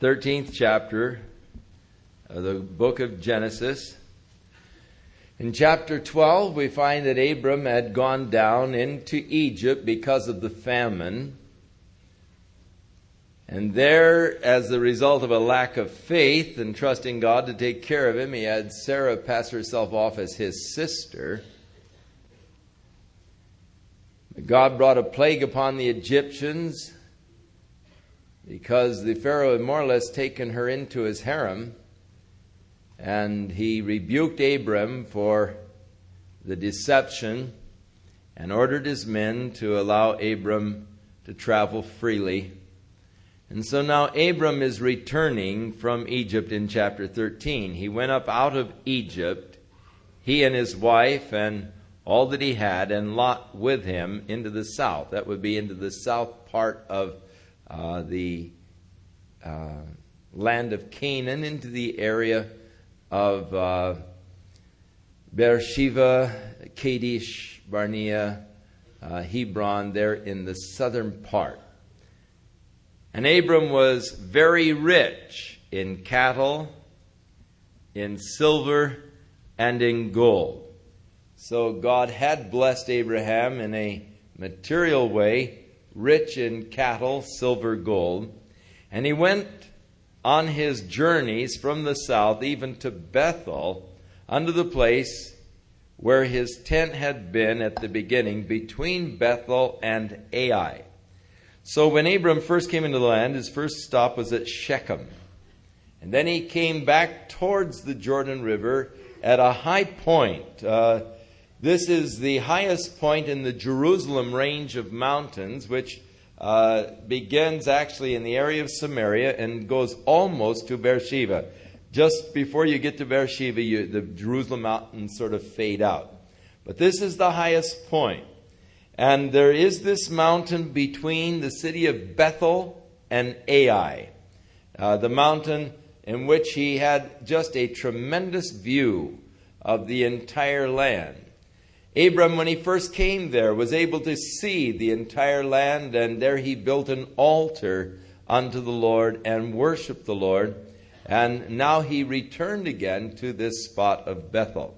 13th chapter of the book of Genesis. In chapter 12, we find that Abram had gone down into Egypt because of the famine. And there, as the result of a lack of faith and trusting God to take care of him, he had Sarah pass herself off as his sister. God brought a plague upon the Egyptians because the Pharaoh had more or less taken her into his harem. And he rebuked Abram for the deception and ordered his men to allow Abram to travel freely. And so now Abram is returning from Egypt in chapter 13. He went up out of Egypt, he and his wife and all that he had, and Lot with him, into the south. That would be into the south part of the land of Canaan, into the area of Beersheba, Kadesh, Barnea, Hebron, there in the southern part. And Abram was very rich in cattle, in silver, and in gold. So God had blessed Abraham in a material way, rich in cattle, silver, gold. And he went on his journeys from the south, even to Bethel, unto the place where his tent had been at the beginning, between Bethel and Ai. So when Abram first came into the land, his first stop was at Shechem. And then he came back towards the Jordan River at a high point. This is the highest point in the Jerusalem range of mountains, which begins actually in the area of Samaria and goes almost to Beersheba. Just before you get to Beersheba, the Jerusalem mountains sort of fade out. But this is the highest point. And there is this mountain between the city of Bethel and Ai. The mountain in which he had just a tremendous view of the entire land. Abram, when he first came there, was able to see the entire land, and there he built an altar unto the Lord and worshiped the Lord. And now he returned again to this spot of Bethel.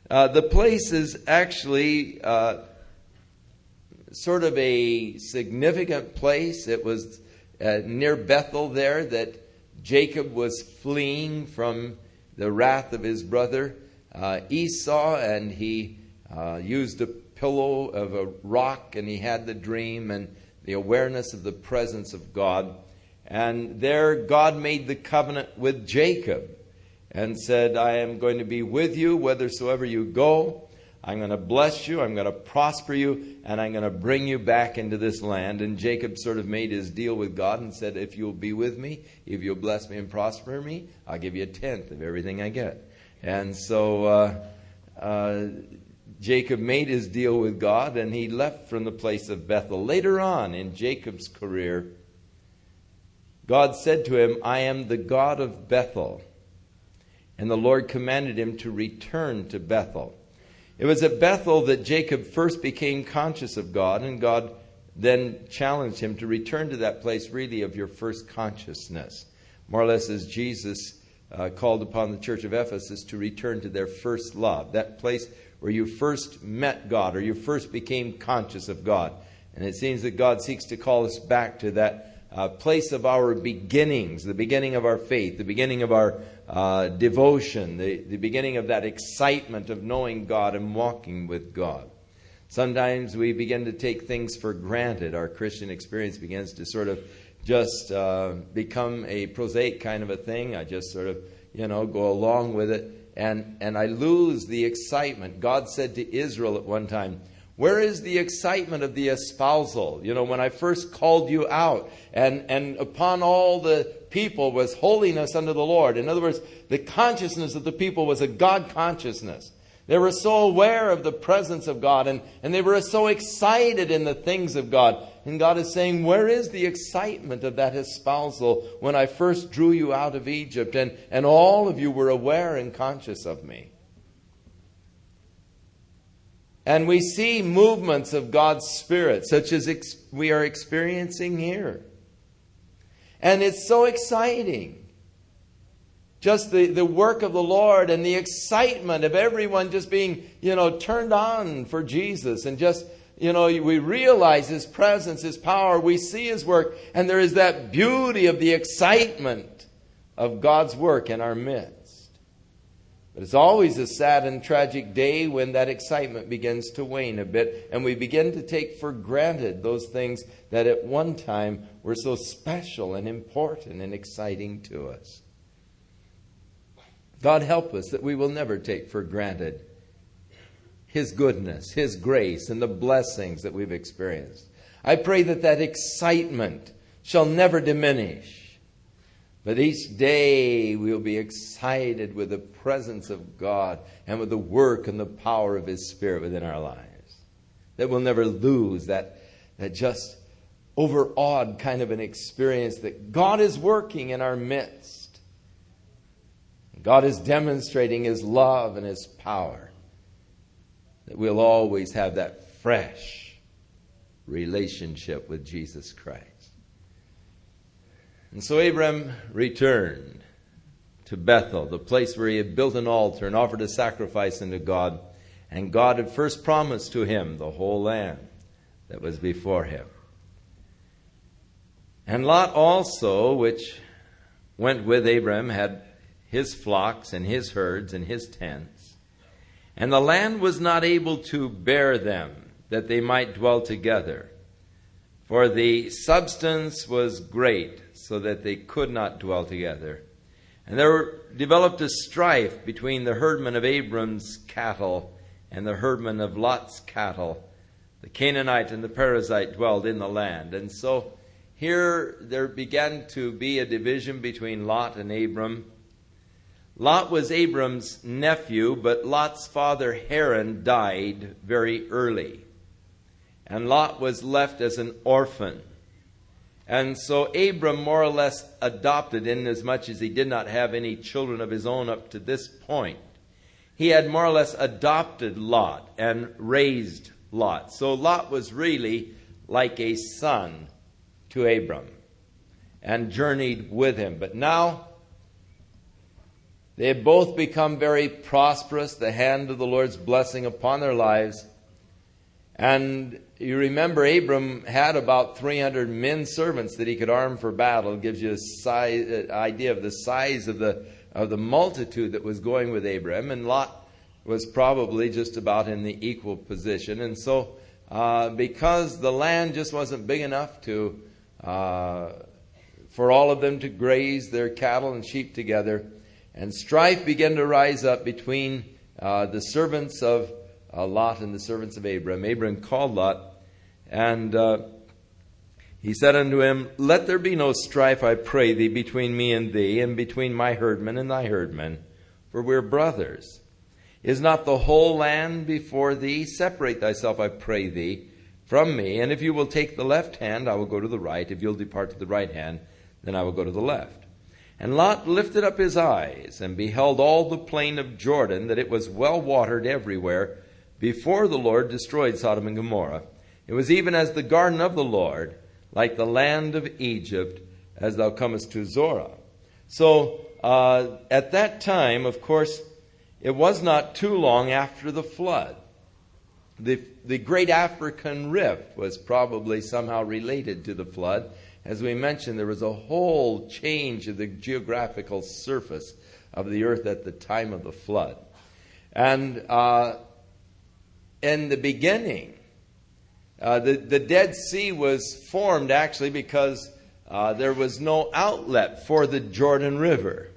The place is actually sort of a significant place. It was near Bethel there that Jacob was fleeing from the wrath of his brother Esau, and he used a pillow of a rock, and he had the dream and the awareness of the presence of God. And there God made the covenant with Jacob and said, I am going to be with you whithersoever you go. I'm going to bless you, I'm going to prosper you, and I'm going to bring you back into this land. And Jacob sort of made his deal with God and said, if you'll be with me, if you'll bless me and prosper me, I'll give you 1/10 of everything I get. And so Jacob made his deal with God, and he left from the place of Bethel. Later on in Jacob's career, God said to him, I am the God of Bethel. And the Lord commanded him to return to Bethel. It was at Bethel that Jacob first became conscious of God, and God then challenged him to return to that place really of your first consciousness. More or less as Jesus called upon the church of Ephesus to return to their first love, that place where you first met God or you first became conscious of God. And it seems that God seeks to call us back to that place of our beginnings, the beginning of our faith, the beginning of our devotion, the beginning of that excitement of knowing God and walking with God. Sometimes we begin to take things for granted. Our Christian experience begins to sort of just become a prosaic kind of a thing. I just sort of, go along with it. And I lose the excitement. God said to Israel at one time, where is the excitement of the espousal? When I first called you out, and upon all the people was holiness unto the Lord. In other words, the consciousness of the people was a God consciousness. They were so aware of the presence of God, and they were so excited in the things of God. And God is saying, where is the excitement of that espousal when I first drew you out of Egypt, and all of you were aware and conscious of me? And we see movements of God's Spirit, such as we are experiencing here. And it's so exciting. Just the work of the Lord and the excitement of everyone just being, turned on for Jesus. And just, we realize His presence, His power. We see His work. And there is that beauty of the excitement of God's work in our midst. But it's always a sad and tragic day when that excitement begins to wane a bit. And we begin to take for granted those things that at one time were so special and important and exciting to us. God help us that we will never take for granted His goodness, His grace, and the blessings that we've experienced. I pray that that excitement shall never diminish. But each day we'll be excited with the presence of God and with the work and the power of His Spirit within our lives. That we'll never lose that just overawed kind of an experience that God is working in our midst. God is demonstrating His love and His power. That we'll always have that fresh relationship with Jesus Christ. And so Abram returned to Bethel, the place where he had built an altar and offered a sacrifice unto God. And God had first promised to him the whole land that was before him. And Lot also, which went with Abram, had his flocks and his herds and his tents. And the land was not able to bear them, that they might dwell together. For the substance was great, so that they could not dwell together. And there developed a strife between the herdmen of Abram's cattle and the herdmen of Lot's cattle. The Canaanite and the Perizzite dwelled in the land. And so here there began to be a division between Lot and Abram. Lot was Abram's nephew, but Lot's father Haran died very early. And Lot was left as an orphan. And so Abram more or less adopted, in as much as he did not have any children of his own up to this point. He had more or less adopted Lot and raised Lot. So Lot was really like a son to Abram and journeyed with him. But now they have both become very prosperous, the hand of the Lord's blessing upon their lives. And you remember Abram had about 300 men servants that he could arm for battle. It gives you an idea of the size of the multitude that was going with Abram. And Lot was probably just about in the equal position. And so because the land just wasn't big enough for all of them to graze their cattle and sheep together, and strife began to rise up between the servants of Lot and the servants of Abram. Abram called Lot, and he said unto him, Let there be no strife, I pray thee, between me and thee, and between my herdmen and thy herdmen, for we're brothers. Is not the whole land before thee? Separate thyself, I pray thee, from me. And if you will take the left hand, I will go to the right. If you'll depart to the right hand, then I will go to the left. And Lot lifted up his eyes, and beheld all the plain of Jordan, that it was well watered everywhere, before the Lord destroyed Sodom and Gomorrah. It was even as the garden of the Lord, like the land of Egypt, as thou comest to Zorah. So at that time, of course, it was not too long after the flood. The great African rift was probably somehow related to the flood. As we mentioned, there was a whole change of the geographical surface of the earth at the time of the flood. And in the beginning, the Dead Sea was formed actually because there was no outlet for the Jordan River.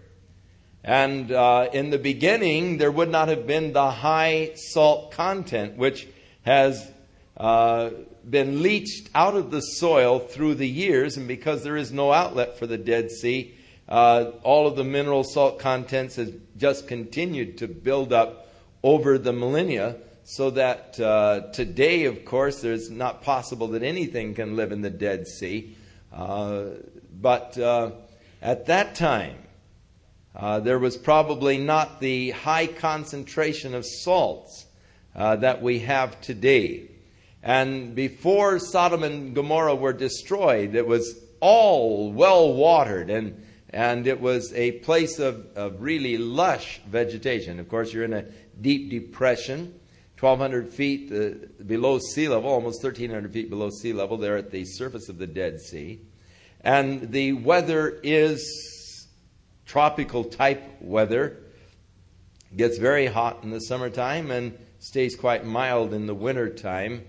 And in the beginning, there would not have been the high salt content, which has been leached out of the soil through the years. And because there is no outlet for the Dead Sea, all of the mineral salt contents has just continued to build up over the millennia. So that today, of course, it's not possible that anything can live in the Dead Sea. But at that time, there was probably not the high concentration of salts that we have today. And before Sodom and Gomorrah were destroyed, it was all well watered, and it was a place of really lush vegetation. Of course, you're in a deep depression, 1,200 feet below sea level, almost 1,300 feet below sea level, there at the surface of the Dead Sea. And the weather is tropical type weather. It gets very hot in the summertime and stays quite mild in the wintertime.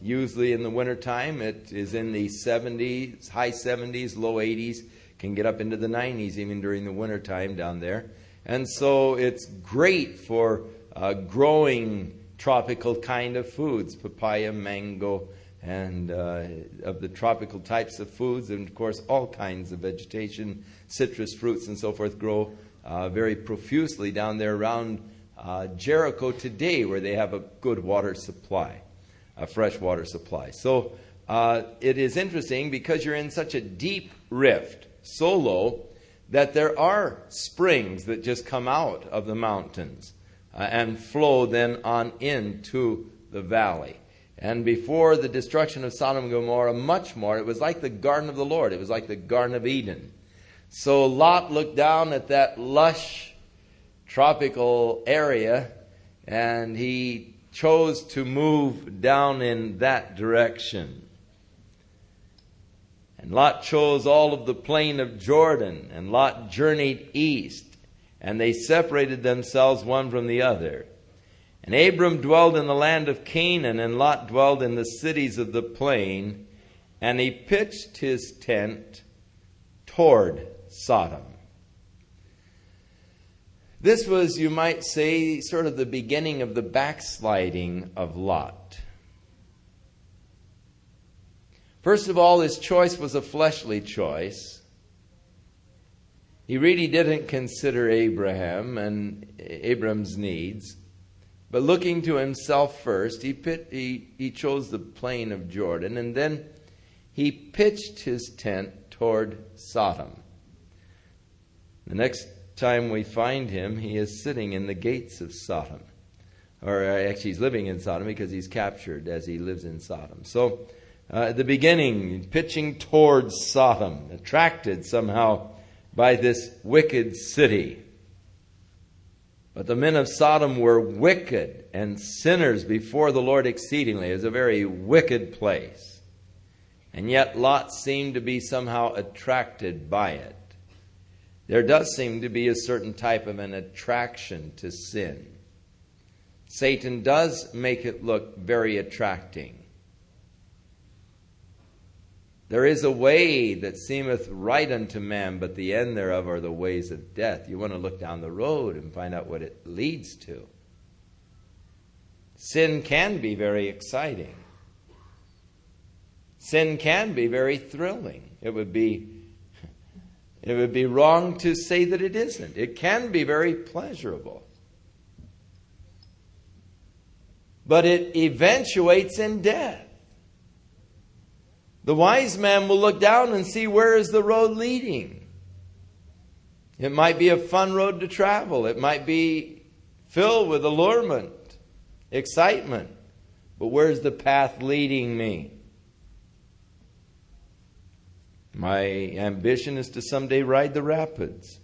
Usually in the wintertime, it is in the 70s, high 70s, low 80s, can get up into the 90s even during the wintertime down there. And so it's great for growing tropical kind of foods, papaya, mango, and of the tropical types of foods. And of course, all kinds of vegetation, citrus fruits and so forth grow very profusely down there around Jericho today, where they have a good water supply, a fresh water supply. So it is interesting because you're in such a deep rift, so low, that there are springs that just come out of the mountains and flow then on into the valley. And before the destruction of Sodom and Gomorrah, much more, it was like the garden of the Lord. It was like the Garden of Eden. So Lot looked down at that lush tropical area, and he chose to move down in that direction. And Lot chose all of the plain of Jordan, and Lot journeyed east, and they separated themselves one from the other. And Abram dwelled in the land of Canaan, and Lot dwelled in the cities of the plain, and he pitched his tent toward Sodom. This was, you might say, sort of the beginning of the backsliding of Lot. First of all, his choice was a fleshly choice. He really didn't consider Abraham and Abram's needs. But looking to himself first, he chose the plain of Jordan, and then he pitched his tent toward Sodom. The next time we find him, he is sitting in the gates of Sodom. Or actually, he's living in Sodom because he's captured as he lives in Sodom. So, at the beginning, pitching towards Sodom, attracted somehow by this wicked city. But the men of Sodom were wicked and sinners before the Lord exceedingly. It was a very wicked place. And yet Lot seemed to be somehow attracted by it. There does seem to be a certain type of an attraction to sin. Satan does make it look very attracting. There is a way that seemeth right unto man, but the end thereof are the ways of death. You want to look down the road and find out what it leads to. Sin can be very exciting. Sin can be very thrilling. It would be wrong to say that it isn't. It can be very pleasurable. But it eventuates in death. The wise man will look down and see, where is the road leading? It might be a fun road to travel. It might be filled with allurement, excitement. But where's the path leading me? My ambition is to someday ride the rapids,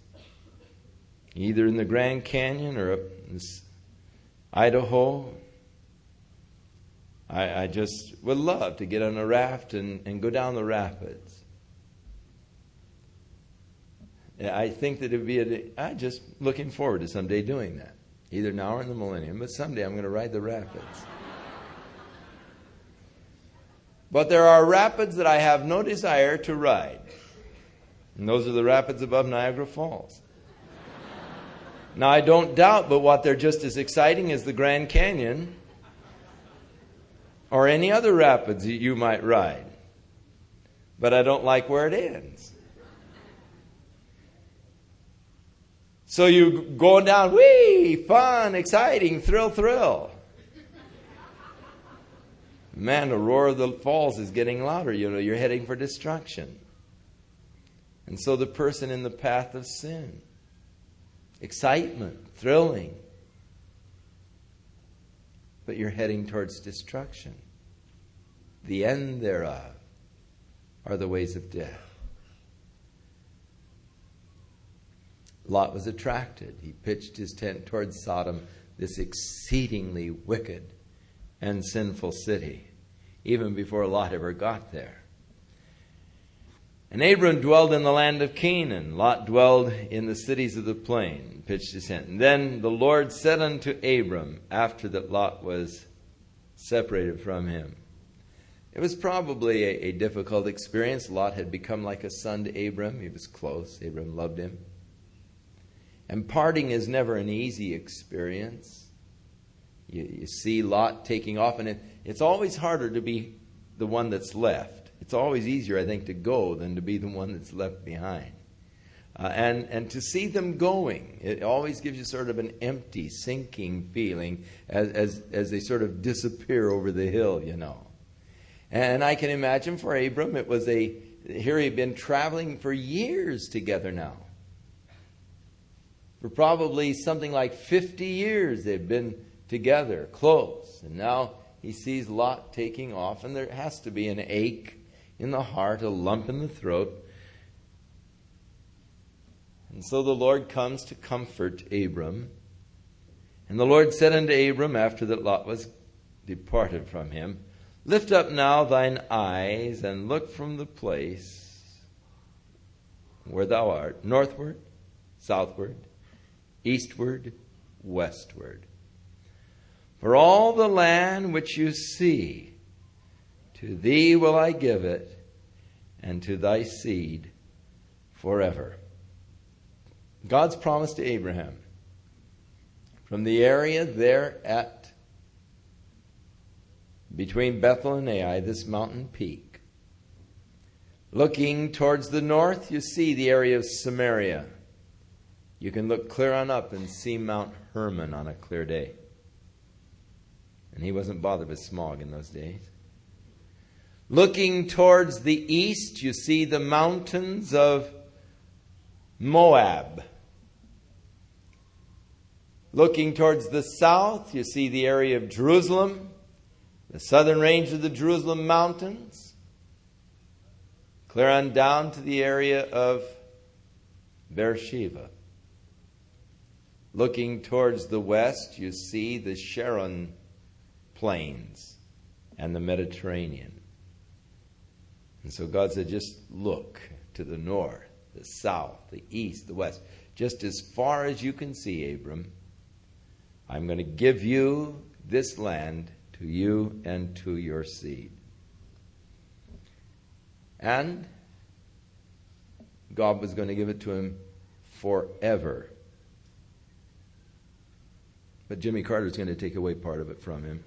either in the Grand Canyon or up in Idaho. I just would love to get on a raft and go down the rapids. I think that it would be I'm just looking forward to someday doing that. Either now or in the millennium, but someday I'm going to ride the rapids. But there are rapids that I have no desire to ride. And those are the rapids above Niagara Falls. Now, I don't doubt but what they're just as exciting as the Grand Canyon or any other rapids that you might ride. But I don't like where it ends. So you going down, whee, fun, exciting, thrill. Man, the roar of the falls is getting louder. You're heading for destruction. And so the person in the path of sin, excitement, thrilling, but you're heading towards destruction. The end thereof are the ways of death. Lot was attracted. He pitched his tent towards Sodom, this exceedingly wicked and sinful city, even before Lot ever got there. And Abram dwelled in the land of Canaan. Lot dwelled in the cities of the plain, pitched his tent. And then the Lord said unto Abram, after that Lot was separated from him. It was probably a difficult experience. Lot had become like a son to Abram. He was close. Abram loved him. And parting is never an easy experience. You see Lot taking off, and it's always harder to be the one that's left. It's always easier, I think, to go than to be the one that's left behind. And to see them going, it always gives you sort of an empty, sinking feeling as they sort of disappear over the hill, you know. And I can imagine for Abram, it was here he'd been traveling for years together now. For probably something like 50 years they'd been together, close. And now he sees Lot taking off, and there has to be an ache in the heart, a lump in the throat. And so the Lord comes to comfort Abram. And the Lord said unto Abram, after that Lot was departed from him, lift up now thine eyes, and look from the place where thou art, northward, southward, eastward, westward. For all the land which you see, to thee will I give it, and to thy seed forever. God's promise to Abraham. From the area there between Bethel and Ai, this mountain peak. Looking towards the north, you see the area of Samaria. You can look clear on up and see Mount Hermon on a clear day. And he wasn't bothered with smog in those days. Looking towards the east, you see the mountains of Moab. Looking towards the south, you see the area of Jerusalem, the southern range of the Jerusalem mountains. Clear on down to the area of Beersheba. Looking towards the west, you see the Sharon plains and the Mediterranean. And so God said, just look to the north, the south, the east, the west. Just as far as you can see, Abram, I'm going to give you this land to you and to your seed. And God was going to give it to him forever. But Jimmy Carter's going to take away part of it from him.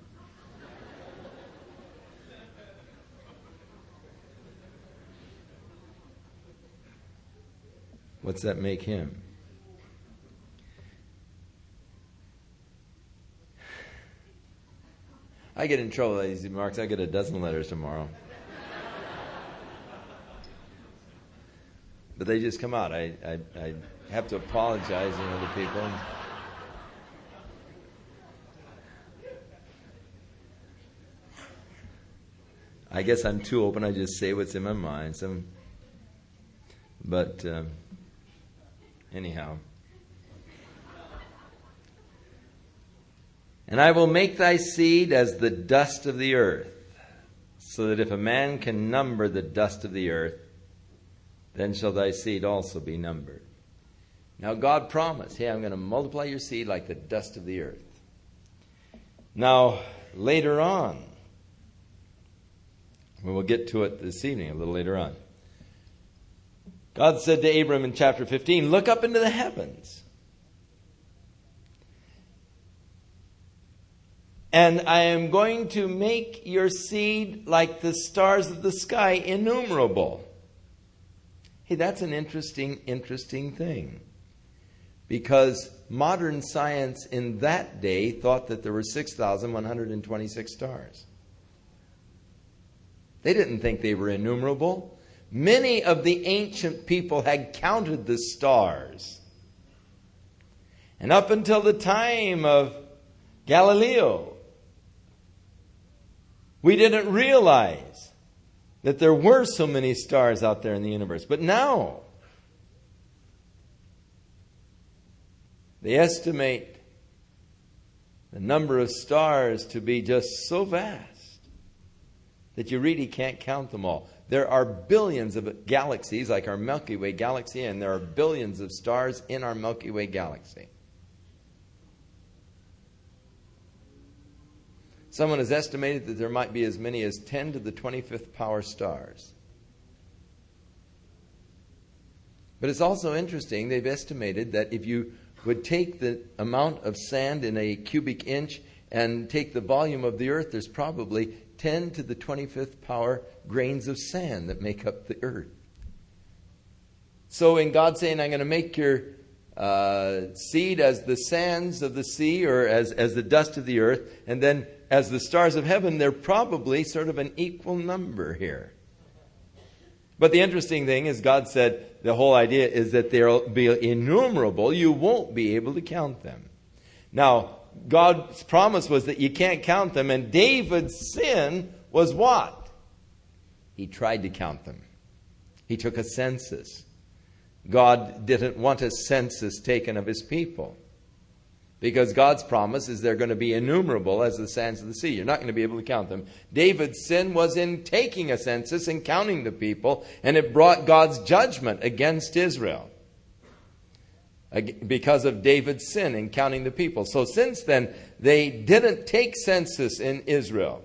What's that make him? I get in trouble with these remarks. I get a dozen letters tomorrow. But they just come out. I have to apologize to other people. I guess I'm too open. I just say what's in my mind. But anyhow. And I will make thy seed as the dust of the earth, so that if a man can number the dust of the earth, then shall thy seed also be numbered. Now God promised, hey, I'm going to multiply your seed like the dust of the earth. Now, later on, we will get to it this evening, a little later on. God said to Abram in chapter 15, look up into the heavens. And I am going to make your seed like the stars of the sky, innumerable. Hey, that's an interesting thing. Because modern science in that day thought that there were 6,126 stars. They didn't think they were innumerable. Many of the ancient people had counted the stars. And up until the time of Galileo, we didn't realize that there were so many stars out there in the universe. But now, they estimate the number of stars to be just so vast that you really can't count them all. There are billions of galaxies, like our Milky Way galaxy, and there are billions of stars in our Milky Way galaxy. Someone has estimated that there might be as many as 10 to the 25th power stars. But it's also interesting, they've estimated that if you would take the amount of sand in a cubic inch and take the volume of the earth, there's probably 10 to the 25th power grains of sand that make up the earth. So in God saying, I'm going to make your seed as the sands of the sea, or as the dust of the earth, and then as the stars of heaven, they're probably sort of an equal number here. But the interesting thing is God said the whole idea is that they'll be innumerable. You won't be able to count them. Now, God's promise was that you can't count them, and David's sin was what? He tried to count them. He took a census. God didn't want a census taken of his people, because God's promise is they're going to be innumerable as the sands of the sea. You're not going to be able to count them. David's sin was in taking a census and counting the people, and it brought God's judgment against Israel because of David's sin in counting the people. So since then, they didn't take census in Israel,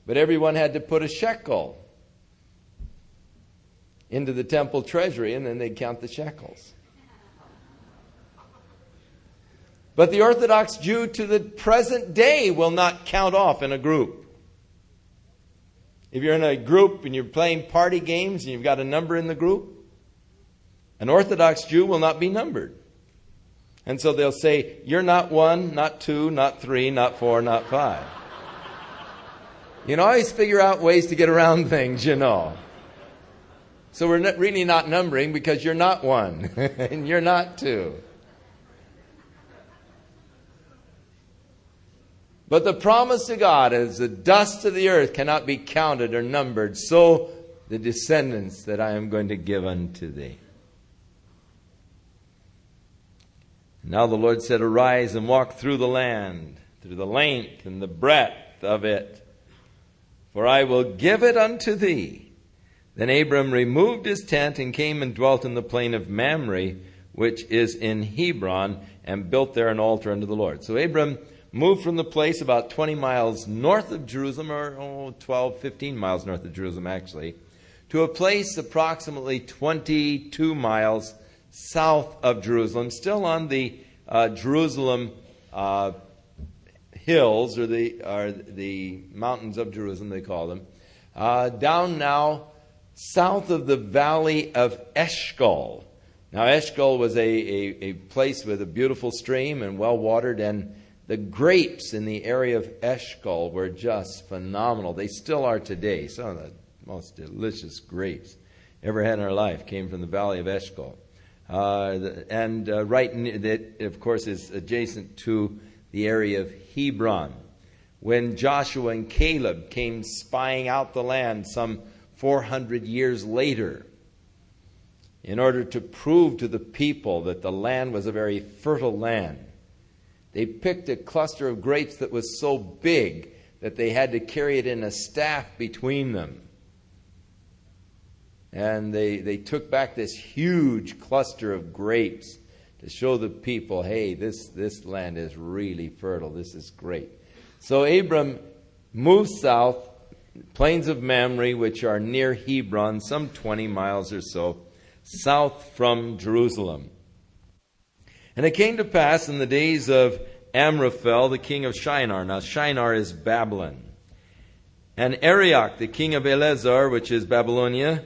but everyone had to put a shekel into the temple treasury, and then they'd count the shekels. But the Orthodox Jew to the present day will not count off in a group. If you're in a group and you're playing party games and you've got a number in the group, an Orthodox Jew will not be numbered. And so they'll say, you're not 1, not 2, not 3, not 4, not 5. You know, always figure out ways to get around things, you know. So we're really not numbering because you're not 1 and you're not 2. But the promise to God is the dust of the earth cannot be counted or numbered, so the descendants that I am going to give unto thee. Now the Lord said, arise and walk through the land, through the length and the breadth of it, for I will give it unto thee. Then Abram removed his tent and came and dwelt in the plain of Mamre, which is in Hebron, and built there an altar unto the Lord. So Abram moved from the place about 20 miles north of Jerusalem, or 12, 15 miles north of Jerusalem actually, to a place approximately 22 miles south of Jerusalem, still on the Jerusalem hills, or the mountains of Jerusalem, they call them, down now south of the valley of Eshcol. Now Eshcol was a place with a beautiful stream and well watered, and the grapes in the area of Eshcol were just phenomenal. They still are today. Some of the most delicious grapes ever had in our life came from the valley of Eshcol. Right near that, of course, is adjacent to the area of Hebron. When Joshua and Caleb came spying out the land some 400 years later, in order to prove to the people that the land was a very fertile land, they picked a cluster of grapes that was so big that they had to carry it in a staff between them. And they took back this huge cluster of grapes to show the people, hey, this land is really fertile. This is great. So Abram moved south, plains of Mamre, which are near Hebron, some 20 miles or so, south from Jerusalem. And it came to pass in the days of Amraphel, the king of Shinar. Now Shinar is Babylon. And Arioch, the king of Eleazar, which is Babylonia.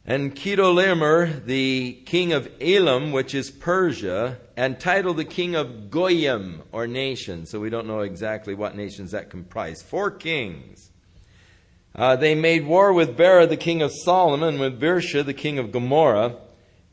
And Chedorlaomer, the king of Elam, which is Persia. And Tidal, the king of Goyim, or nation. So we don't know exactly what nations that comprise. 4 kings. They made war with Bera, the king of Solomon, with Birsha, the king of Gomorrah,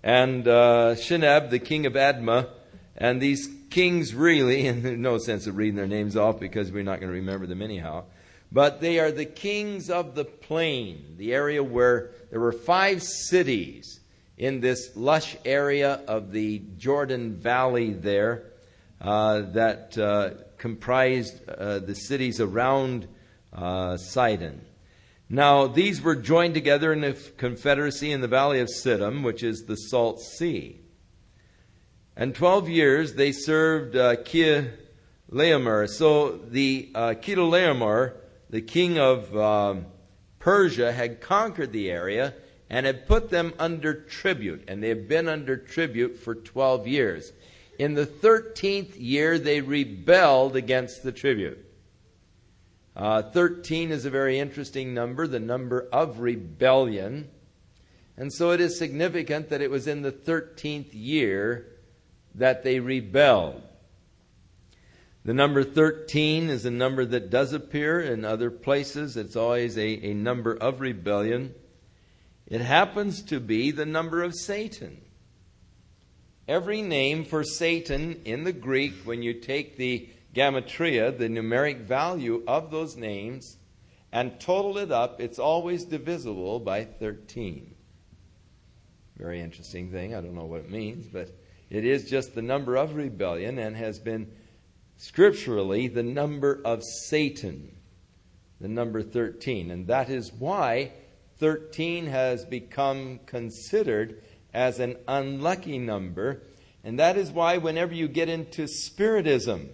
and Shinab, the king of Admah. And these kings really, and there's no sense of reading their names off because we're not going to remember them anyhow, but they are the kings of the plain, the area where there were 5 cities in this lush area of the Jordan Valley there that comprised the cities around Sidon. Now, these were joined together in a confederacy in the valley of Siddim, which is the Salt Sea. And 12 years they served Chedorlaomer. So the Chedorlaomer, the king of Persia, had conquered the area and had put them under tribute. And they have been under tribute for 12 years. In the 13th year, they rebelled against the tribute. 13 is a very interesting number, the number of rebellion. And so it is significant that it was in the 13th year that they rebelled. The number 13 is a number that does appear in other places. It's always a number of rebellion. It happens to be the number of Satan. Every name for Satan in the Greek, when you take the gematria, the numeric value of those names, and total it up, it's always divisible by 13. Very interesting thing. I don't know what it means, but it is just the number of rebellion and has been scripturally the number of Satan, the number 13. And that is why 13 has become considered as an unlucky number. And that is why whenever you get into Spiritism,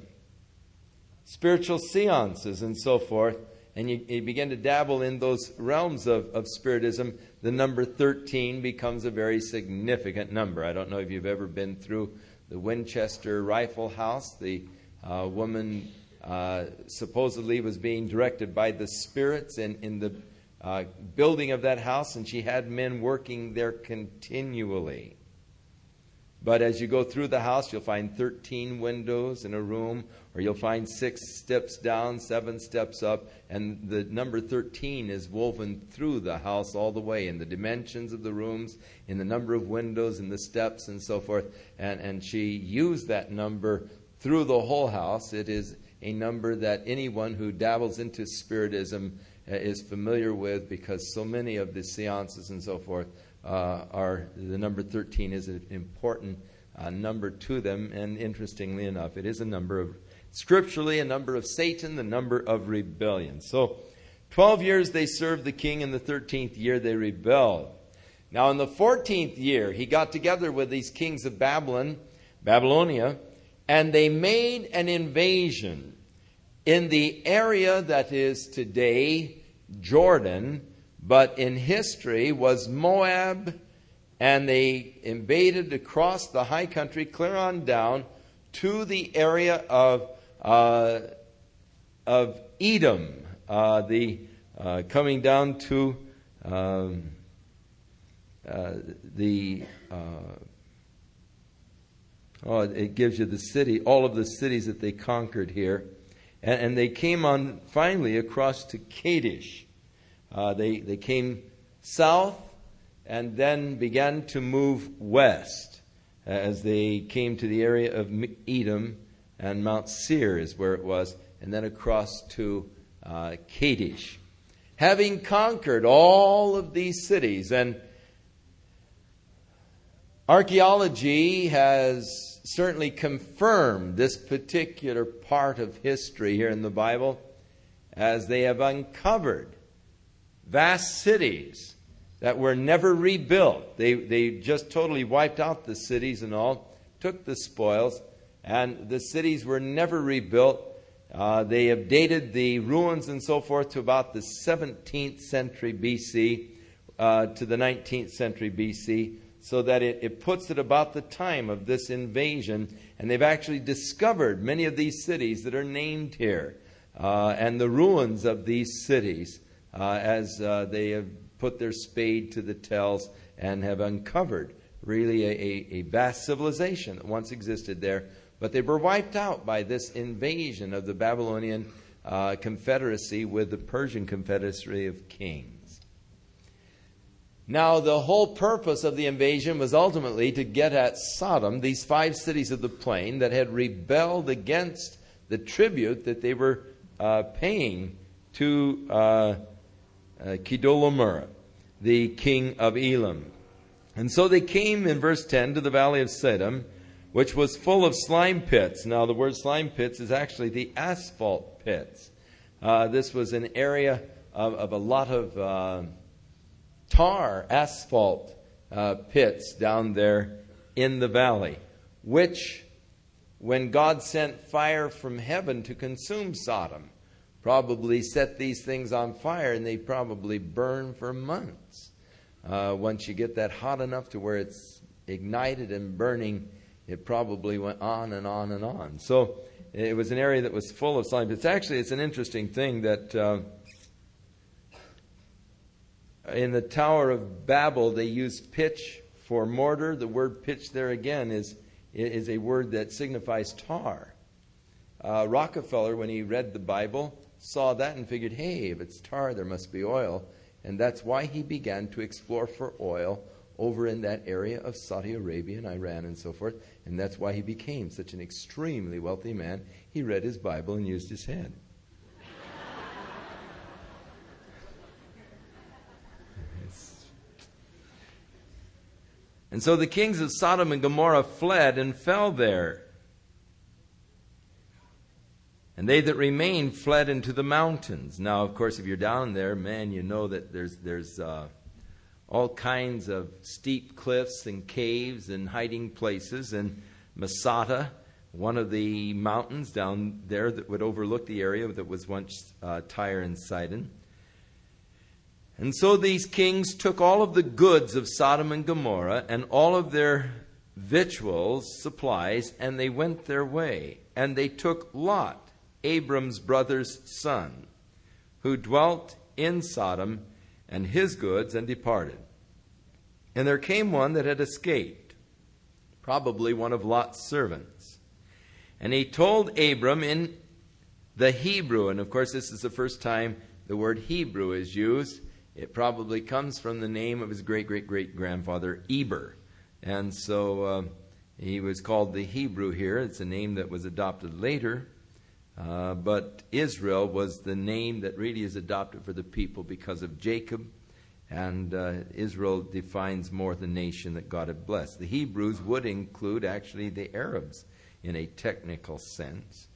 spiritual seances and so forth, and you begin to dabble in those realms of Spiritism, the number 13 becomes a very significant number. I don't know if you've ever been through the Winchester Rifle House. The woman supposedly was being directed by the spirits in the building of that house, and she had men working there continually. But as you go through the house, you'll find 13 windows in a room, or you'll find 6 steps down, 7 steps up, and the number 13 is woven through the house all the way, in the dimensions of the rooms, in the number of windows, in the steps, and so forth. And she used that number through the whole house. It is a number that anyone who dabbles into Spiritism is familiar with, because so many of the seances and so forth are the number 13 is an important number to them. And interestingly enough, it is a number of, scripturally, a number of Satan, the number of rebellion. So 12 years they served the king. In the 13th year they rebelled. Now in the 14th year he got together with these kings of Babylonia, and they made an invasion in the area that is today Jordan, but in history was Moab, and they invaded across the high country, clear on down to the area of Edom, coming down to it gives you the city, all of the cities that they conquered here. And they came on finally across to Kadesh. They came south and then began to move west as they came to the area of Edom, and Mount Seir is where it was, and then across to Kadesh. Having conquered all of these cities, and archaeology has certainly confirmed this particular part of history here in the Bible, as they have uncovered vast cities that were never rebuilt. They just totally wiped out the cities and all, took the spoils, and the cities were never rebuilt. They have dated the ruins and so forth to about the 17th century BC to the 19th century BC, so that it puts it about the time of this invasion. And they've actually discovered many of these cities that are named here, and the ruins of these cities as they have put their spade to the tells and have uncovered really a vast civilization that once existed there. But they were wiped out by this invasion of the Babylonian confederacy with the Persian confederacy of kings. Now, the whole purpose of the invasion was ultimately to get at Sodom, these 5 cities of the plain that had rebelled against the tribute that they were paying to Kedorlaomer, the king of Elam. And so they came, in verse 10, to the valley of Siddim, which was full of slime pits. Now, the word slime pits is actually the asphalt pits. This was an area of a lot of tar, asphalt pits down there in the valley, which, when God sent fire from heaven to consume Sodom, probably set these things on fire, and they probably burn for months. Once you get that hot enough to where it's ignited and burning, it probably went on and on and on. So it was an area that was full of slime. It's an interesting thing that in the Tower of Babel they used pitch for mortar. The word pitch there again is a word that signifies tar. Rockefeller, when he read the Bible, saw that and figured, hey, if it's tar, there must be oil. And that's why he began to explore for oil over in that area of Saudi Arabia and Iran and so forth. And that's why he became such an extremely wealthy man. He read his Bible and used his head. And so the kings of Sodom and Gomorrah fled and fell there. And they that remained fled into the mountains. Now, of course, if you're down there, man, you know that there's all kinds of steep cliffs and caves and hiding places. And Masada, one of the mountains down there that would overlook the area that was once Tyre and Sidon. And so these kings took all of the goods of Sodom and Gomorrah and all of their victuals, supplies, and they went their way. And they took Lot, Abram's brother's son, who dwelt in Sodom, and his goods, and departed. And there came one that had escaped, probably one of Lot's servants. And he told Abram in the Hebrew, and of course this is the first time the word Hebrew is used. It probably comes from the name of his great-great-great-grandfather, Eber. And so he was called the Hebrew here. It's a name that was adopted later. But Israel was the name that really is adopted for the people because of Jacob. And Israel defines more the nation that God had blessed. The Hebrews would include actually the Arabs in a technical sense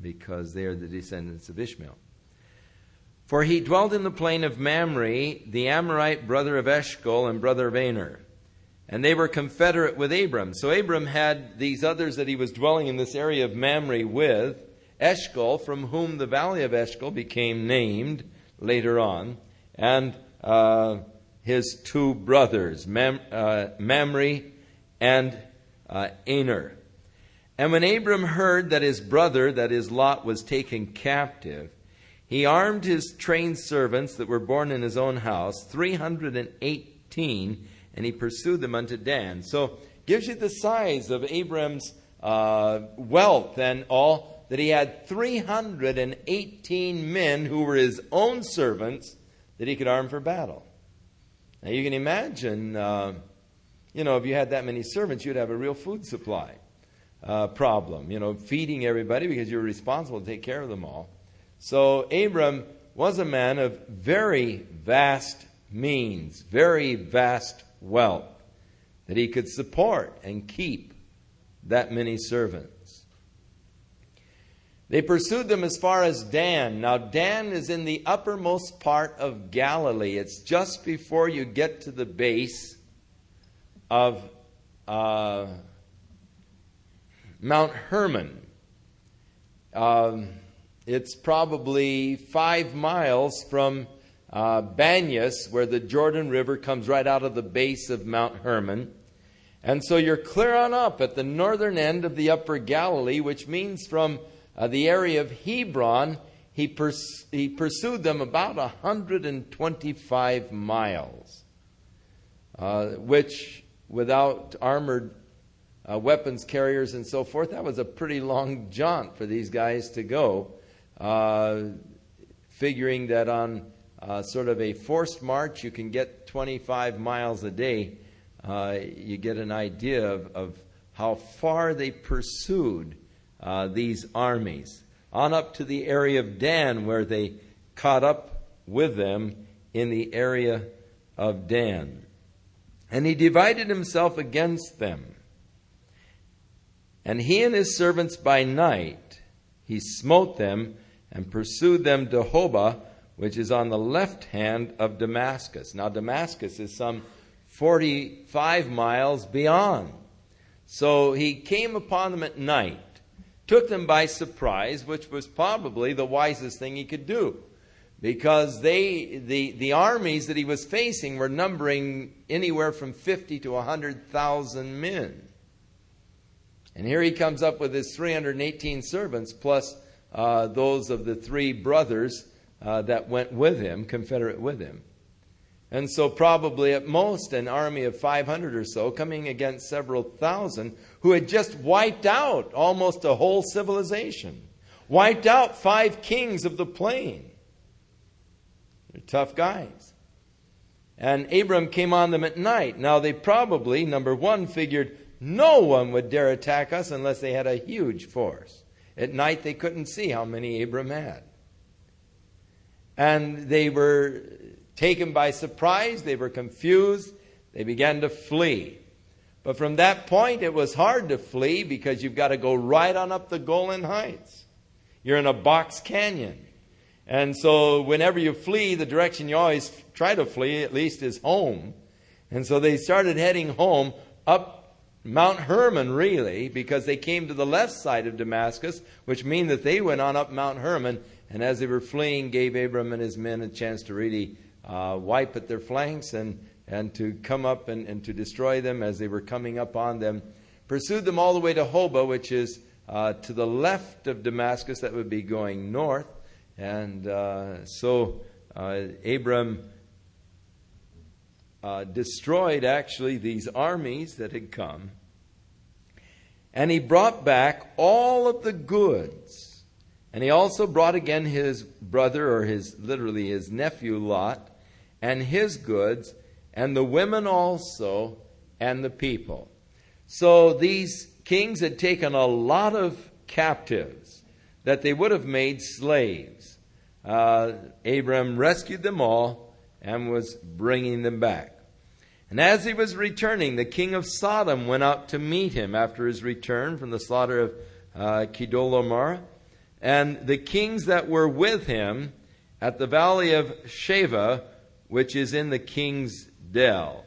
because they are the descendants of Ishmael. For he dwelt in the plain of Mamre, the Amorite, brother of Eshcol and brother of Aner. And they were confederate with Abram. So Abram had these others that he was dwelling in this area of Mamre with, Eshcol, from whom the valley of Eshcol became named later on, and his two brothers, Mamre and Aner. And when Abram heard that his brother, that is Lot, was taken captive, he armed his trained servants that were born in his own house, 318, and he pursued them unto Dan. So gives you the size of Abram's wealth and all, that he had 318 men who were his own servants that he could arm for battle. Now you can imagine, if you had that many servants, you'd have a real food supply problem. Feeding everybody because you're responsible to take care of them all. So Abram was a man of very vast means, very vast wealth, that he could support and keep that many servants. They pursued them as far as Dan. Now Dan is in the uppermost part of Galilee. It's just before you get to the base of Mount Hermon. It's probably 5 miles from Banyas, where the Jordan River comes right out of the base of Mount Hermon. And so you're clear on up at the northern end of the upper Galilee, which means from the area of Hebron, he pursued them about 125 miles, which without armored weapons carriers and so forth, that was a pretty long jaunt for these guys to go. Figuring that on sort of a forced march, you can get 25 miles a day. You get an idea of how far they pursued these armies. On up to the area of Dan, where they caught up with them in the area of Dan. And he divided himself against them. And he and his servants by night, he smote them and pursued them to Hobah, which is on the left hand of Damascus. Now Damascus is some 45 miles beyond. So he came upon them at night, took them by surprise, which was probably the wisest thing he could do, because the armies that he was facing were numbering anywhere from 50 to 100,000 men. And here he comes up with his 318 servants, plus those of the three brothers that went with him, confederate with him. And so probably at most an army of 500 or so coming against several thousand who had just wiped out almost a whole civilization. Wiped out 5 kings of the plain. They're tough guys. And Abram came on them at night. Now they probably, number one, figured no one would dare attack us unless they had a huge force. At night they couldn't see how many Abram had. And they were taken by surprise. They were confused. They began to flee. But from that point, it was hard to flee because you've got to go right on up the Golan Heights. You're in a box canyon. And so whenever you flee, the direction you always try to flee, at least, is home. And so they started heading home up Mount Hermon, really, because they came to the left side of Damascus, which means that they went on up Mount Hermon. And as they were fleeing, gave Abram and his men a chance to really wipe at their flanks and to come up and to destroy them as they were coming up on them. Pursued them all the way to Hobah, which is to the left of Damascus. That would be going north. And so Abram destroyed actually these armies that had come. And he brought back all of the goods. And he also brought again his brother, or literally his nephew Lot, and his goods, and the women also, and the people. So these kings had taken a lot of captives that they would have made slaves. Abram rescued them all and was bringing them back. And as he was returning, the king of Sodom went out to meet him after his return from the slaughter of Kedorlaomer. And the kings that were with him at the valley of Sheva, which is in the king's dell.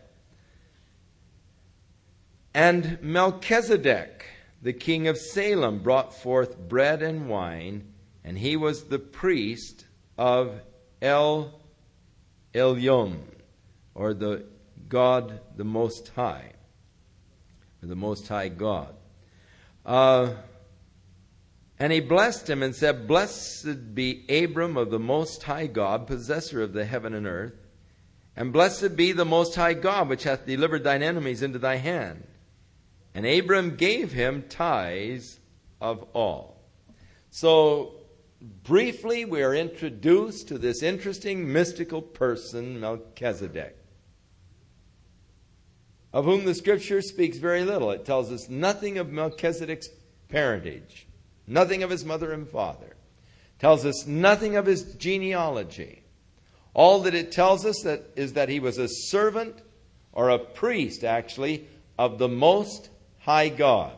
And Melchizedek, the king of Salem, brought forth bread and wine, and he was the priest of El Elyon, or the God, the Most High, or the Most High God. And he blessed him and said, "Blessed be Abram of the Most High God, possessor of the heaven and earth. And blessed be the Most High God, which hath delivered thine enemies into thy hand." And Abram gave him tithes of all. So, briefly, we are introduced to this interesting mystical person, Melchizedek, of whom the Scripture speaks very little. It tells us nothing of Melchizedek's parentage. Nothing of his mother and father. Tells us nothing of his genealogy. All that it tells us is that he was a servant, or a priest actually, of the Most High God.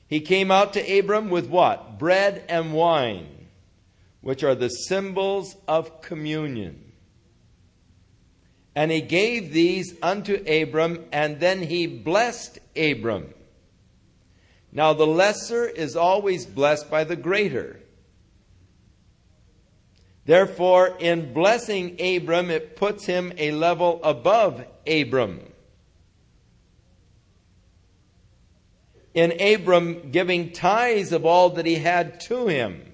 He came out to Abram with what? Bread and wine, which are the symbols of communion. And he gave these unto Abram, and then he blessed Abram. Now the lesser is always blessed by the greater. Therefore, in blessing Abram, it puts him a level above Abram. In Abram giving tithes of all that he had to him.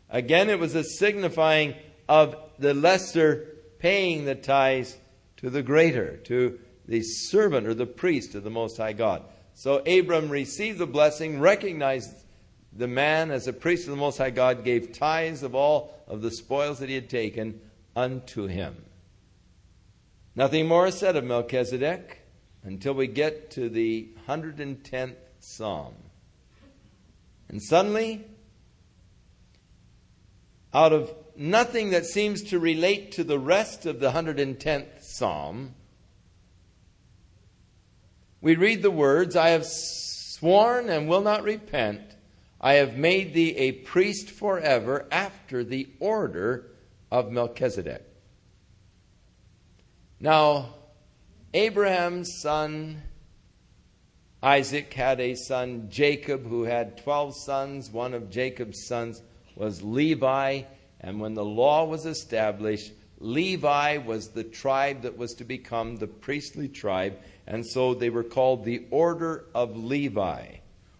Again, it was a signifying of the lesser paying the tithes to the greater, to the servant or the priest of the Most High God. So Abram received the blessing, recognized the man as a priest of the Most High God, gave tithes of all of the spoils that he had taken unto him. Nothing more is said of Melchizedek until we get to the 110th Psalm. And suddenly, out of nothing that seems to relate to the rest of the 110th Psalm, we read the words, I have sworn and will not repent. I have made thee a priest forever after the order of Melchizedek. Now, Abraham's son Isaac had a son, Jacob, who had 12 sons. One of Jacob's sons was Levi. And when the law was established, Levi was the tribe that was to become the priestly tribe. And so they were called the order of Levi,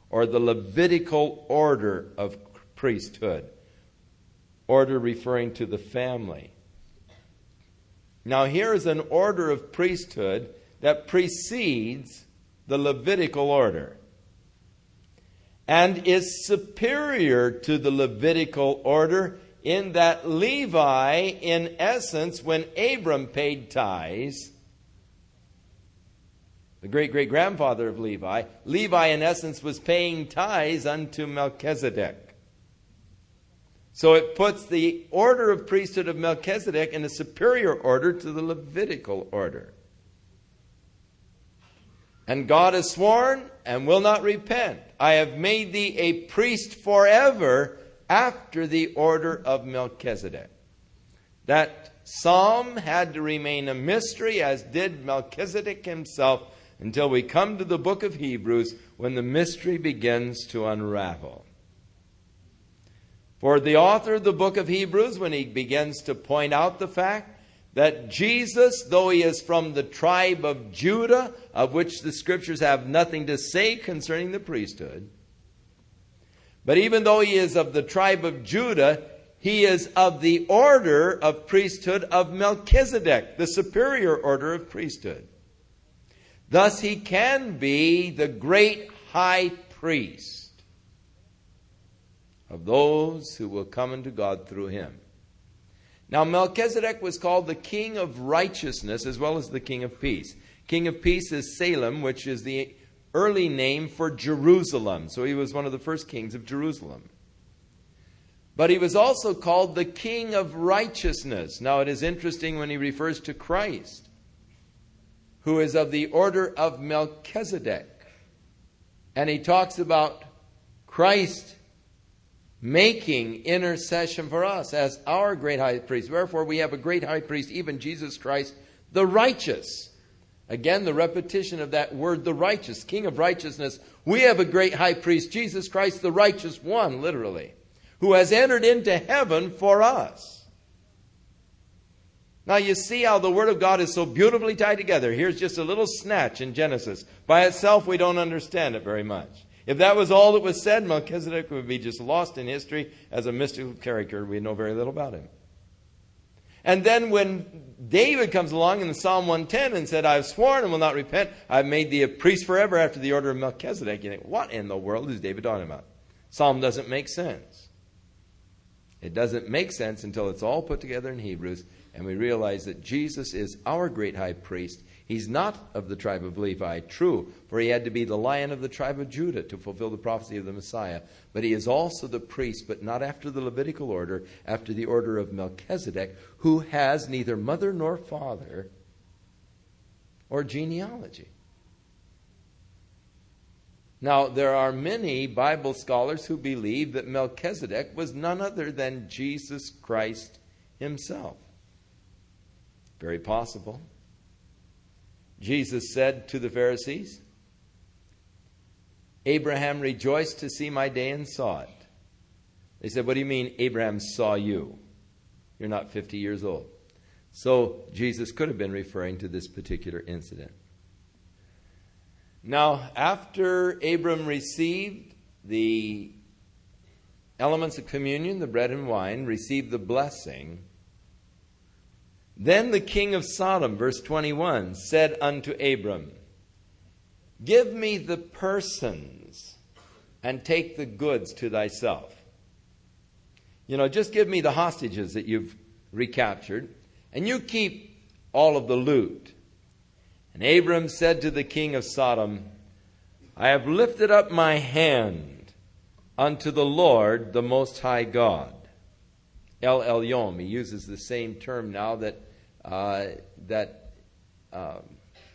or the Levitical order of priesthood. Order referring to the family. Now here is an order of priesthood that precedes the Levitical order and is superior to the Levitical order in that Levi, in essence, when Abram paid tithes, the great-great-grandfather of Levi, Levi in essence was paying tithes unto Melchizedek. So it puts the order of priesthood of Melchizedek in a superior order to the Levitical order. And God has sworn and will not repent. I have made thee a priest forever after the order of Melchizedek. That psalm had to remain a mystery, as did Melchizedek himself, until we come to the book of Hebrews, when the mystery begins to unravel. For the author of the book of Hebrews, when he begins to point out the fact that Jesus, though he is from the tribe of Judah, of which the scriptures have nothing to say concerning the priesthood, but even though he is of the tribe of Judah, he is of the order of priesthood of Melchizedek, the superior order of priesthood. Thus he can be the great high priest of those who will come unto God through him. Now Melchizedek was called the king of righteousness as well as the king of peace. King of peace is Salem, which is the early name for Jerusalem. So he was one of the first kings of Jerusalem. But he was also called the king of righteousness. Now it is interesting when he refers to Christ, who is of the order of Melchizedek. And he talks about Christ making intercession for us as our great high priest. Wherefore we have a great high priest, even Jesus Christ, the righteous. Again, the repetition of that word, the righteous, king of righteousness. We have a great high priest, Jesus Christ, the righteous one, literally, who has entered into heaven for us. Now you see how the Word of God is so beautifully tied together. Here's just a little snatch in Genesis. By itself, we don't understand it very much. If that was all that was said, Melchizedek would be just lost in history as a mystical character. We know very little about him. And then when David comes along in Psalm 110 and said, I have sworn and will not repent, I have made thee a priest forever after the order of Melchizedek. You think, what in the world is David talking about? Psalm doesn't make sense. It doesn't make sense until it's all put together in Hebrews and we realize that Jesus is our great high priest. He's not of the tribe of Levi, true, for he had to be the Lion of the tribe of Judah to fulfill the prophecy of the Messiah. But he is also the priest, but not after the Levitical order, after the order of Melchizedek, who has neither mother nor father or genealogy. Now, there are many Bible scholars who believe that Melchizedek was none other than Jesus Christ himself. Very possible. Jesus said to the Pharisees, Abraham rejoiced to see my day and saw it. They said, what do you mean Abraham saw you? You're not 50 years old. So Jesus could have been referring to this particular incident. Now, after Abram received the elements of communion, the bread and wine, received the blessing, then the king of Sodom, verse 21, said unto Abram, give me the persons and take the goods to thyself. Just give me the hostages that you've recaptured, and you keep all of the loot. And Abram said to the king of Sodom, I have lifted up my hand unto the Lord, the Most High God. El Elyon. He uses the same term now that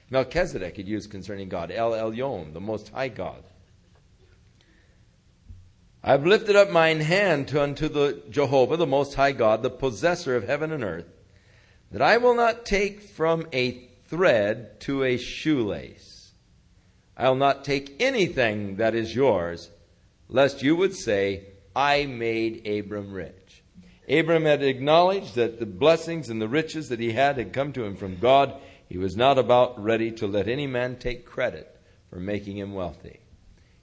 Melchizedek had used concerning God. El Elyon, the Most High God. I have lifted up mine hand unto the Jehovah, the Most High God, the possessor of heaven and earth, that I will not take from a thread to a shoelace. I will not take anything that is yours, lest you would say, I made Abram rich. Abram had acknowledged that the blessings and the riches that he had come to him from God. He was not about ready to let any man take credit for making him wealthy.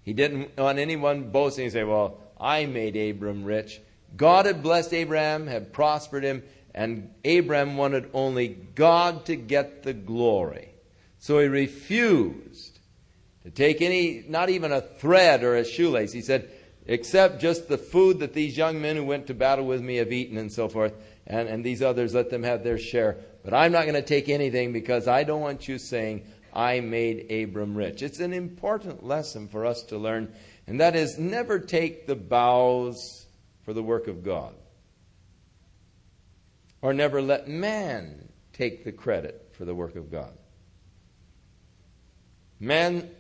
He didn't want anyone boasting and say, well, I made Abram rich. God had blessed Abraham, had prospered him, and Abraham wanted only God to get the glory. So he refused to take any, not even a thread or a shoelace. He said, except just the food that these young men who went to battle with me have eaten and so forth, and these others, let them have their share. But I'm not going to take anything because I don't want you saying, I made Abram rich. It's an important lesson for us to learn, and that is never take the bows for the work of God. Or never let man take the credit for the work of God. Man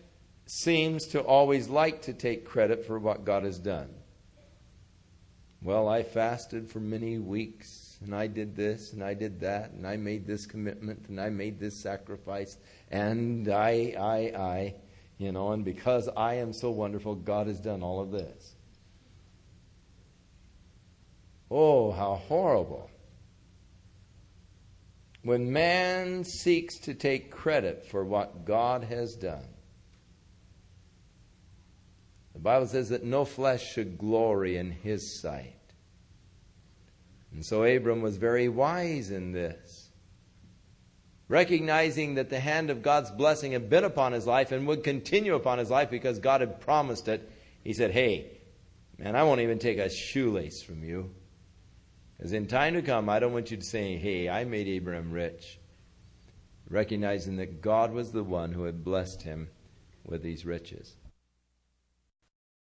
seems to always like to take credit for what God has done. Well, I fasted for many weeks, and I did this, and I did that, and I made this commitment, and I made this sacrifice, and I, and because I am so wonderful, God has done all of this. Oh, how horrible. When man seeks to take credit for what God has done. The Bible says that no flesh should glory in his sight. And so Abram was very wise in this. Recognizing that the hand of God's blessing had been upon his life and would continue upon his life because God had promised it, he said, hey, man, I won't even take a shoelace from you. Because in time to come, I don't want you to say, hey, I made Abraham rich. Recognizing that God was the one who had blessed him with these riches.